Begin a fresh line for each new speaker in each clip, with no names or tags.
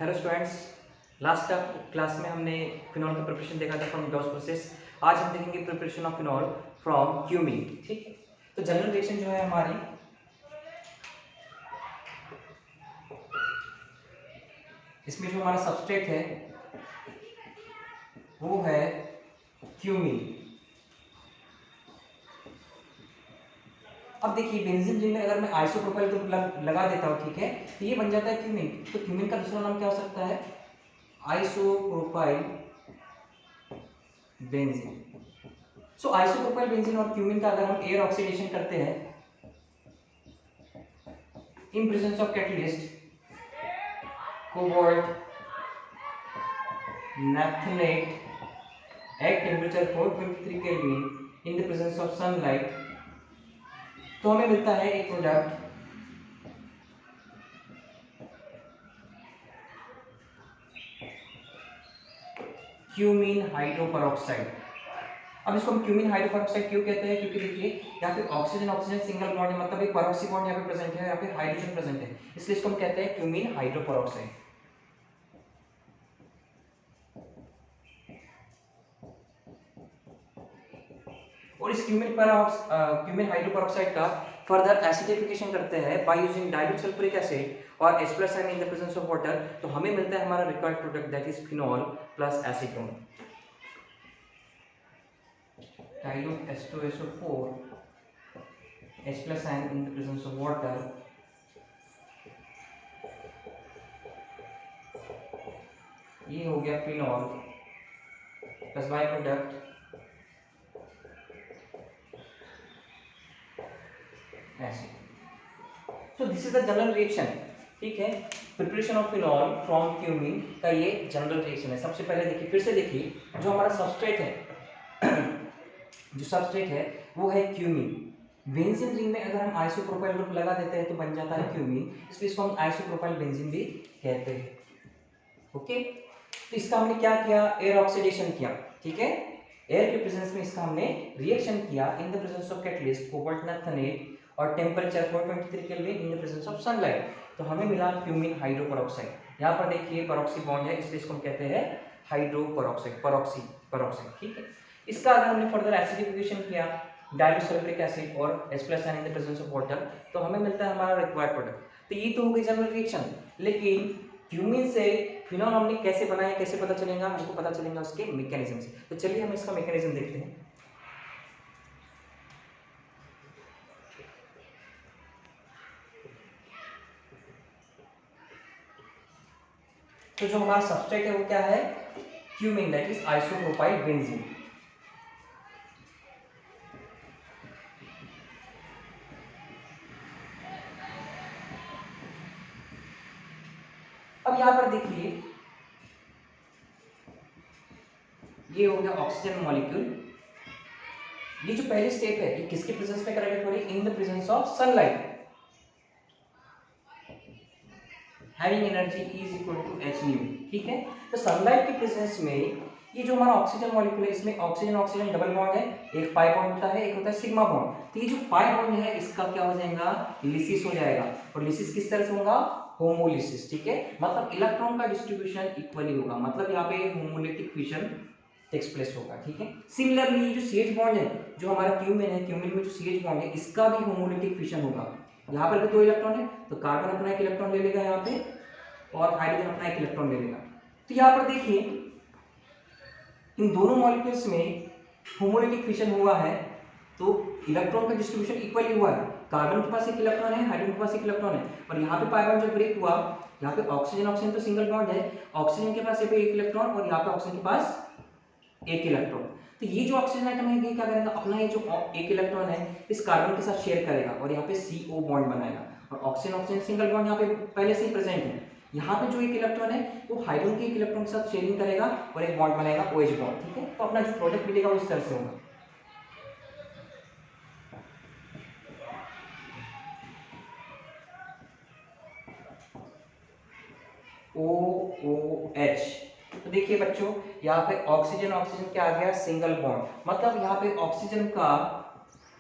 Hello students, last class में हमने phenol का प्रिपरेशन देखा था फ्रॉम गॉस प्रोसेस। आज हम देखेंगे preparation of phenol from cumene. ठीक है, तो जनरल रिएक्शन जो है हमारी, इसमें जो हमारा सबस्ट्रेट है वो है क्यूमीन। अब देखिए बेंजीन रिंग में अगर मैं आइसोप्रोपाइल ग्रुप लगा देता हूँ, ठीक है, तो ये बन जाता है क्यूमीन। तो क्यूमीन का दूसरा नाम क्या हो सकता है? Isopropyl benzene. So isopropyl benzene और क्यूमीन का अगर हम एयर ऑक्सीडेशन करते हैं in presence of catalyst cobalt naphthalate at temperature 423 Kelvin in the presence of sunlight, तो हमें मिलता है एक प्रोडक्ट क्यूमीन हाइड्रोपरऑक्साइड। अब इसको हम क्यूमीन हाइड्रोपरऑक्साइड क्यों कहते हैं? क्योंकि देखिए यहाँ पे ऑक्सीजन ऑक्सीजन सिंगल बॉन्ड है, मतलब एक परऑक्सी बॉन्ड यहाँ पे प्रेजेंट है, यहाँ पे हाइड्रोजन प्रेजेंट है, इसलिए इसको हम कहते हैं क्यूमीन हाइड्रोपरऑक्साइड। और इस क्यूमीन हाइड्रोपरऑक्साइड का फर्दर एसिडिफिकेशन करते हैं by using dilute sulphuric acid और H+N in the presence of water, तो हमें मिलता है हमारा required product that is phenol plus acetone. Dilute H2SO4 H+N in the presence of water, ये हो गया phenol plus by product acid. So this is the general reaction. ठीक है, preparation of phenol from cumene का ये general reaction है। सबसे पहले देखिए, फिर से देखिए, जो हमारा सबस्ट्रेट है जो सबस्ट्रेट है वो है क्यूमीन। बेंजीन रिंग में अगर हम आइसोप्रोपाइल ग्रुप लगा देते हैं तो बन जाता है क्यूमीन, इसलिए इसको हम आइसोप्रोपाइल बेंजीन भी कहते हैं। ओके, तो इसका हमने क्या किया? एयर ऑक्सीडेशन किया। ठीक है, एयर के प्रेजेंस में इसका हमने रिएक्शन किया in the presence of catalyst cobalt naphthenate और temperature 423 kelvin in the presence of sunlight, तो हमें मिला क्यूमीन हाइड्रोपरऑक्साइड। यहाँ पर देखिए परऑक्सी बॉन्ड है, इसलिए इसको हम कहते हैं हाइड्रोपरऑक्साइड, परऑक्साइड। ठीक है, इसका अगर हमने फर्दर एसिडिफिकेशन किया डाइल्यूट सल्फ्यूरिक एसिड और H+N in the presence of water, तो हमें मिलता है हमारा रिक्वायर्ड प्रोडक्ट। तो ये तो हो गई जनरल रिएक्शन, लेकिन क्यूमीन से फिनॉल हमने कैसे बनाया, कैसे पता चलेगा? हमको पता चलेगा उसके मैकेनिज्म से। तो चलिए हम इसका मैकेनिज्म देखते हैं। तो जो हमारा सबस्ट्रेट है वो क्या है? Cumene, that is isopropyl benzene. अब यहां पर देखिए, ये हो गया ऑक्सीजन मॉलिक्यूल। ये जो पहली स्टेप है ये किसके प्रेजेंस में कराई हो रही है? In the presence of sunlight, having energy is equal to h nu. ठीक है, तो सनलाइट के प्रेजेंस में ये जो हमारा ऑक्सीजन मॉलिक्यूल है, इसमें ऑक्सीजन ऑक्सीजन डबल बॉन्ड है, एक पाई बॉन्ड होता है, एक होता है सिग्मा बॉन्ड। तो ये जो पाई बॉन्ड है इसका क्या हो जाएगा? लिसिस हो जाएगा। और लिसिस किस तरह से होगा? होमोलिसिस। ठीक है, मतलब इलेक्ट्रॉन का डिस्ट्रीब्यूशन इक्वली होगा, मतलब यहाँ पे होमोलिटिक फिशन टेक्स प्लेस होगा। ठीक है, सिमिलरली जो CH बॉन्ड है, जो हमारा क्यूमीन है, क्यूमीन में जो CH बॉन्ड है इसका भी होमोलिटिक फिशन होगा। यहाँ पर भी 2 इलेक्ट्रॉन है, तो कार्बन अपना एक इलेक्ट्रॉन ले लेगा यहाँ पे और हाइड्रोजन अपना एक इलेक्ट्रॉन ले लेगा। तो यहाँ पर देखिए इन दोनों मॉलिक्यूल्स में होमोलिटिक फिशन हुआ है, तो इलेक्ट्रॉन का डिस्ट्रीब्यूशन इक्वली हुआ है। कार्बन के पास एक इलेक्ट्रॉन है, हाइड्रोजन के पास एक इलेक्ट्रॉन है, और यहाँ पे पाई बॉन्ड जब ब्रेक हुआ, यहाँ पे ऑक्सीजन ऑक्सीजन तो सिंगल बॉन्ड है, ऑक्सीजन के पास यहाँ पे एक इलेक्ट्रॉन और यहाँ पे ऑक्सीजन के पास एक इलेक्ट्रॉन। तो ये जो ऑक्सीजन आइटम है ये क्या करेगा? अपना ये जो एक इलेक्ट्रॉन है इस कार्बन के साथ शेयर करेगा और यहाँ पे CO बॉन्ड बनाएगा, और ऑक्सीजन ऑक्सीजन सिंगल बॉन्ड यहाँ पे पहले से ही प्रेजेंट है। यहाँ पे जो एक इलेक्ट्रॉन है वो हाइड्रोजन के एक इलेक्ट्रॉन के साथ शेयरिंग करेगा और एक बॉन्ड बनाएगा OH बॉन्ड। ठीक है, तो अपना जो प्रोडक्ट मिलेगा वो इस तरह से होगा। OOH। तो देखिए बच्चों, यहाँ पे ऑक्सीजन ऑक्सीजन क्या आ गया? सिंगल बॉन्ड, मतलब यहाँ पे ऑक्सीजन का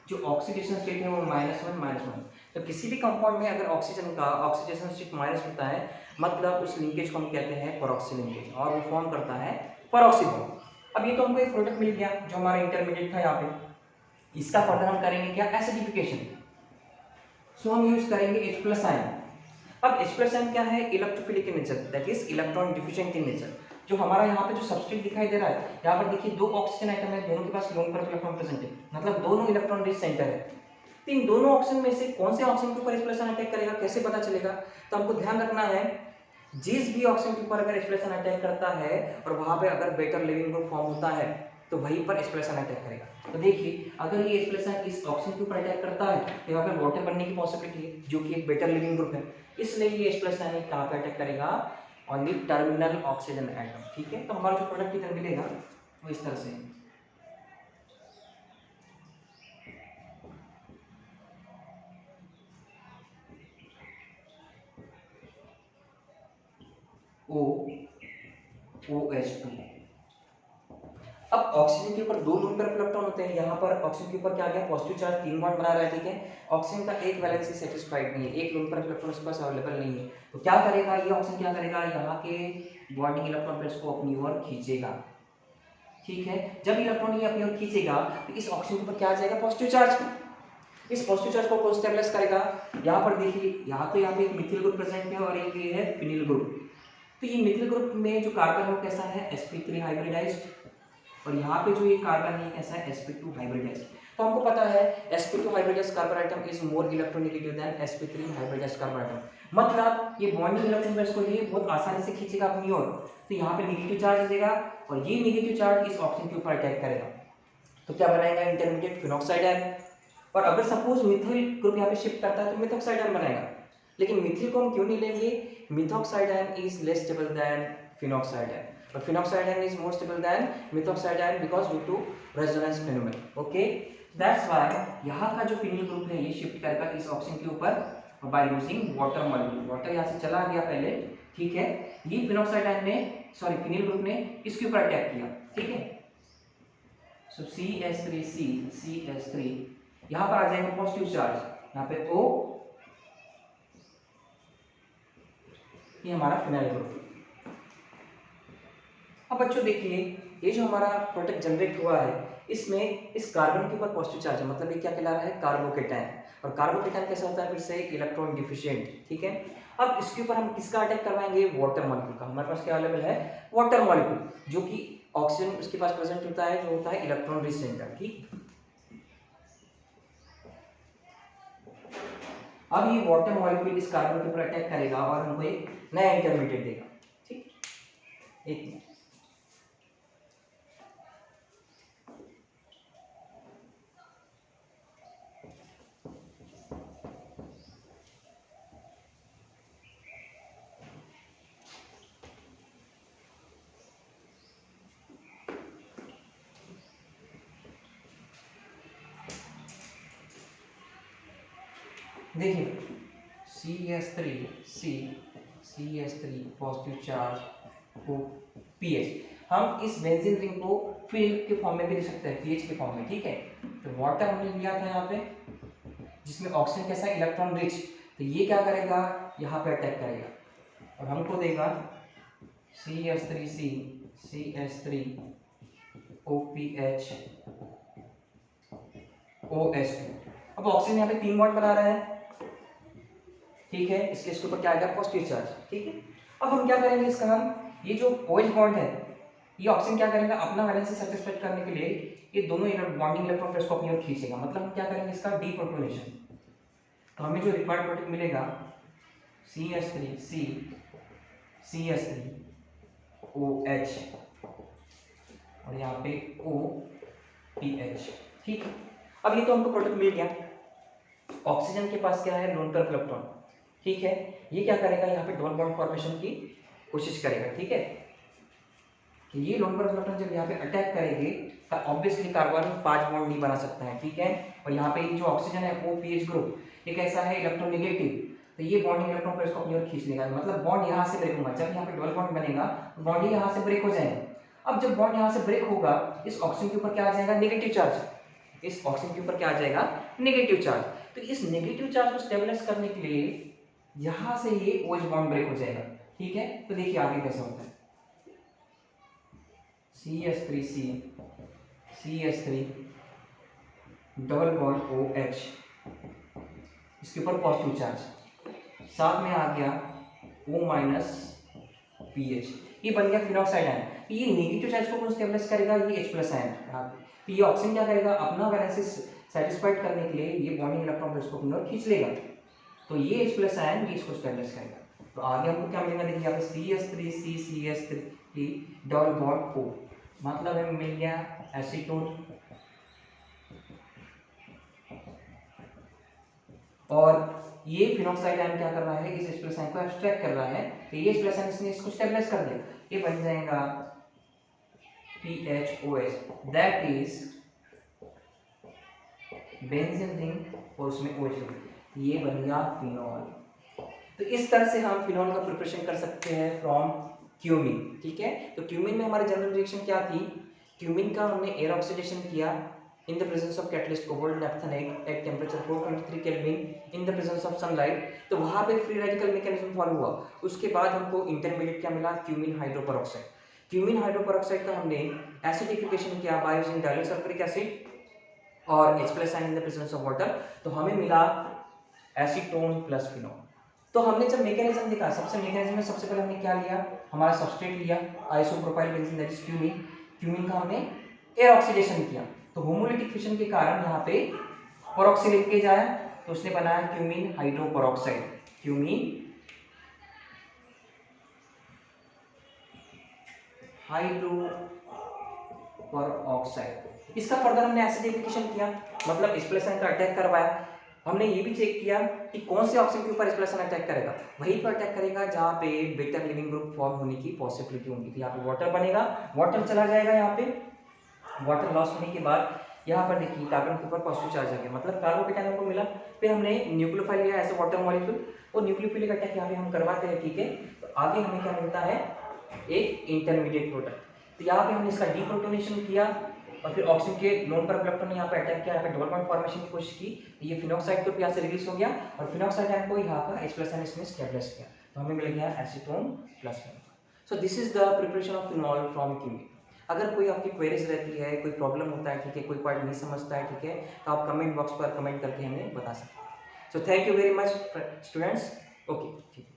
जो ऑक्सीडेशन स्टेट है वो -1 तो किसी भी कंपाउंड में अगर ऑक्सीजन का ऑक्सीडेशन स्टेट माइनस होता है मतलब उस लिंकेज को हम कहते हैं परऑक्सी लिंकेज और वो फॉर्म करता है परऑक्सी बॉन्ड। अब ये तो हमको एक प्रोडक्ट मिल गया जो हमारा इंटरमीडिएट था यहाँ पे। इसका फर्दर हम करेंगे क्या, एसिडिफिकेशन। सो हम यूज करेंगे H+ आयन। अब H+ आयन क्या है, electrophilic in nature, that is electron deficient in nature. जो हमारा यहाँ पे जो सब्सट्रेट दिखाई दे रहा है, यहाँ पर देखिए दो ऑक्सीजन आइटम है, दोनों के पास लोन पर इलेक्ट्रॉन प्रेजेंट है, मतलब दोनों इलेक्ट्रॉन रिच सेंटर है। तो इन दोनों ऑक्सीजन में से कौन से ऑक्सीजन के ऊपर H+ आयन अटैक करेगा, कैसे पता चलेगा? तो हमको ध्यान रखना है जिस भी ऑक्सीजन के ऊपर अगर H+ आयन अटैक करता है और वहां पे अगर बेटर लिविंग ग्रुप फॉर्म होता है तो वहीं पर H+ आयन अटैक करेगा। तो देखिए अगर ये H+ आयन इस ऑक्सीजन के ऊपर अटैक करता है तो यहाँ पे वाटर बनने की पॉसिबिलिटी है जो कि एक बेटर लिविंग ग्रुप है, इसलिए ये H+ आयन कहाँ पे अटैक करेगा, on the terminal oxygen atom. ठीक है, तो हमारा जो प्रोडक्ट इधर मिलेगा वो इस तरह से है। OH2। अब ऑक्सीजन के ऊपर दो लोन पेयर इलेक्ट्रॉन होते हैं, यहाँ पर ऑक्सीजन के ऊपर क्या गया, पॉजिटिव चार्ज 3 बॉन्ड बना रहा है। ठीक है, ऑक्सीजन का एक वैलेंसी सेटिस्फाइड नहीं है, एक लोन पेयर इलेक्ट्रॉन इसके पास अवेलेबल नहीं है, तो क्या करेगा ये ऑक्सीजन, क्या करेगा, यहाँ के बॉन्डिंग इलेक्ट्रॉन पेयर्स को अपनी ओर खींचेगा। ठीक है, जब इलेक्ट्रॉन ये अपनी ओर खींचेगा तो इस ऑक्सीजन के ऊपर क्या आ जाएगा, पॉजिटिव चार्ज। इस पॉजिटिव चार्ज को कौन स्टेबलाइज करेगा, यहाँ पर देखिए यहाँ पे एक मिथिल ग्रुप प्रेजेंट है और एक ये है फिनिल ग्रुप। तो ये मिथिल ग्रुप में जो कार्बन है वो कैसा है, sp3 हाइब्रिडाइज्ड, और यहाँ पे जो ये कार्बन है कैसा है, sp2 हाइब्रिडाइज्ड। तो हमको पता है sp2 hybridised carbon atom is more electronegative than sp3 hybridised carbon atom, मतलब ये बॉन्डिंग इलेक्ट्रॉन पेयर्स को ये बहुत आसानी से खींचेगा अपनी ओर। तो यहाँ पे नेगेटिव चार्ज देगा और ये नेगेटिव चार्ज इस ऑक्सीजन के ऊपर अटैक करेगा, तो क्या बनाएगा, इंटरमीडिएट फिनॉक्साइड आयन। और अगर सपोज मिथिल ग्रुप यहाँ पे शिफ्ट करता है तो मिथॉक्साइड आयन बनाएगा, लेकिन मिथिल को हम क्यों नहीं लेंगे, methoxide ion is less stable then phenoxide ion, but phenoxide ion is more stable than methoxide ion because due to resonance phenomenon. Okay, that's why यहाँ का जो फिनिल ग्रुप है ये शिफ्ट करेगा इस ऑक्सीजन के ऊपर by using water molecule। Water यहाँ से चला गया पहले, ठीक है, ये फिनॉक्साइड आयन ने सॉरी फिनिल ग्रुप ने इसके ऊपर अटैक किया। ठीक है, सो CH3 यहाँ पर आ जाएगा पॉजिटिव चार्ज, यहाँ पे O, ये हमारा फिनाइल ग्रुप। अब बच्चों देखिए ये जो हमारा प्रोडक्ट जनरेट हुआ है इसमें इस कार्बन के ऊपर पॉजिटिव चार्ज है, मतलब ये क्या कहला रहा है, कार्बोकेटायन। और कार्बोकेटायन कैसा होता है, फिर से इलेक्ट्रॉन डिफिशिएंट। ठीक है, अब इसके ऊपर हम किसका अटैक करवाएंगे, वाटर मॉलिक्यूल का। हमारे पास क्या अवेलेबल है, वाटर मॉलिक्यूल, जो कि ऑक्सीजन उसके पास प्रेजेंट होता है, जो होता है इलेक्ट्रॉन रिच सेंटर। ठीक, अब ये वाटर मॉलिक्यूल इस कार्बन के ऊपर अटैक करेगा और हमको एक नया इंटरमीडिएट देगा। ठीक, एक देखिए CH3 पॉजिटिव चार्ज OPH। हम इस बेंजीन रिंग को फिर के फॉर्म में भी लिख सकते हैं, पीएच के फॉर्म में। ठीक है, तो वाटर हमने लिया था यहाँ पे जिसमें ऑक्सीजन कैसा है, इलेक्ट्रॉन रिच, तो ये क्या करेगा, यहाँ पे अटैक करेगा और हमको देगा CH3 OPH OH2। अब ऑक्सीजन यहाँ पे 3 बॉन्ड बना रहा है, ठीक है, इसलिए इसके ऊपर क्या आ गया, पॉजिटिव चार्ज। ठीक है, अब हम क्या करेंगे, इसका हम ये जो OH बॉन्ड है ये ऑक्सीजन क्या करेगा, अपना वैलेंसी सेटिस्फाई करने के लिए ये दोनों बॉन्डिंग इलेक्ट्रॉन पेयर्स को अपनी ओर खींचेगा, मतलब हम क्या करेंगे, इसका डीप्रोटोनेशन। तो हमें जो रिक्वायर्ड प्रोडक्ट मिलेगा CH3 OH और यहाँ पे OPH। ठीक, अब ये तो हमको प्रोडक्ट मिल गया। ऑक्सीजन के पास क्या है, लोन पेयर इलेक्ट्रॉन। ठीक है, ये क्या करेगा, यहाँ पे डबल बॉन्ड फॉर्मेशन की कोशिश करेगा। ठीक है, कि ये लोन पेयर इलेक्ट्रॉन जब यहाँ पे अटैक करेंगे तो ऑब्वियसली कार्बन 5 बॉन्ड नहीं बना सकता है। ठीक है, और यहाँ पे जो ऑक्सीजन है OPH ग्रुप ये कैसा है, इलेक्ट्रोनेगेटिव, तो ये बॉन्डिंग इलेक्ट्रॉन पेयर्स को अपनी ओर खींच लेगा, मतलब बॉन्ड यहाँ से ब्रेक होगा। जब यहाँ पे डबल बॉन्ड बनेगा तो बॉन्ड यहाँ से ब्रेक हो जाएगा। अब जब बॉन्ड यहाँ से ब्रेक होगा इस ऑक्सीजन के ऊपर क्या आ जाएगा, नेगेटिव चार्ज। इस ऑक्सीजन के ऊपर क्या आ जाएगा, नेगेटिव चार्ज। तो इस नेगेटिव चार्ज को स्टेबलाइज करने के लिए यहां से ये OH बॉन्ड ब्रेक हो जाएगा, ठीक है। तो देखिए आगे कैसे होता है, CH3 डबल बॉन्ड OH, इसके ऊपर पॉजिटिव चार्ज, साथ में आ गया O माइनस PH, ये बन गया फिनॉक्साइड आयन। ये नेगेटिव चार्ज को कौन स्टेबलाइज करेगा, ये H+ आयन। तो ये ऑक्सीजन क्या करेगा, अपना वैलेंस सेटिस्फाइड करने के लिए ये बॉन्डिंग इलेक्ट्रॉन को इसको अपनी ओर खींच लेगा, तो ये H+ आयन ये इसको स्टेबलाइज करेगा। तो आगे हमको क्या मिलेगा, देखिए यहाँ पे CH3 डबल बॉन्ड O, मतलब हमें मिल गया एसीटोन, और ये फिनॉक्साइड आयन क्या कर रहा है, इस H+ आयन को एब्स्ट्रैक्ट कर रहा है, तो ये H+ आयन इसने इसको स्टेबलाइज कर दिया, ये बन जाएगा PHOH, that is benzene ring और उसमें OH, ये बन गया फिनॉल। तो इस तरह से हम फिनॉल का प्रिपरेशन कर सकते हैं फ्रॉम क्यूमीन, ठीक है। तो क्यूमीन में हमारी जनरल रिएक्शन क्या थी, क्यूमीन का हमने एयर ऑक्सीडेशन किया in the presence of catalyst cobalt naphthenate at temperature 423 Kelvin in the presence of sunlight, तो वहाँ पे फ्री रेडिकल मैकेनिज्म फॉलो हुआ। उसके बाद हमको इंटरमीडिएट क्या मिला, क्यूमीन हाइड्रोपरऑक्साइड। क्यूमीन हाइड्रोपरऑक्साइड का हमने एसिडिफिकेशन किया by using dilute sulphuric acid और H+ ion in the presence of water, तो हमें मिला एसीटोन प्लस फिनॉल। तो हमने जब मैकेनिज्म देखा, सबसे पहले हमने क्या लिया, हमारा सबस्ट्रेट लिया isopropyl benzene that is cumene. Cumene का हमने एयर ऑक्सीडेशन किया, तो होमोलिटिक फिशन के कारण यहाँ पे परऑक्सिलेट केज आया, तो उसने बनाया क्यूमीन हाइड्रोपरऑक्साइड, क्यूमीन हाइड्रोपरऑक्साइड। इसका फर्दर हमने एसिडिफिकेशन किया, मतलब H+ आयन का अटैक करवाया। हमने ये भी चेक किया कि कौन से ऑक्सीजन के ऊपर H+ आयन अटैक करेगा, वहीं पर अटैक करेगा जहाँ पे बेटर लिविंग ग्रुप फॉर्म होने की पॉसिबिलिटी होगी। तो यहाँ पे वाटर बनेगा, वाटर चला जाएगा, यहाँ पे वाटर लॉस होने के बाद यहाँ पर देखिए कार्बन के ऊपर पॉजिटिव चार्ज आ गया, मतलब कार्बोकेटायन हमको मिला। फिर हमने न्यूक्लियोफाइल लिया एज अ वाटर मॉलिक्यूल, और न्यूक्लियोफिलिक अटैक यहाँ पे हम करवाते हैं, ठीक है। तो आगे हमें क्या मिलता है, एक इंटरमीडिएट प्रोडक्ट। तो यहाँ पे हमने इसका डीप्रोटोनेशन किया, और फिर ऑक्सीजन के लोन पर इलेक्ट्रॉन ने यहाँ पे अटैक किया, यहाँ पे डबल बॉन्ड फॉर्मेशन की कोशिश की, ये फिनॉक्साइड तो यहाँ से रिलीज हो गया, और फिनॉक्साइड आयन को यहाँ पर H+ आयन इसने स्टेबलाइज किया, तो हमें मिल गया acetone plus phenol. So this is the preparation of phenol from cumene. अगर कोई आपकी क्वेरीज रहती है, कोई प्रॉब्लम होता है, ठीक है, कोई पार्ट नहीं समझता है, ठीक है, तो आप कमेंट बॉक्स पर कमेंट करके हमें बता सकते हैं। So thank you very much students, okay, ठीक।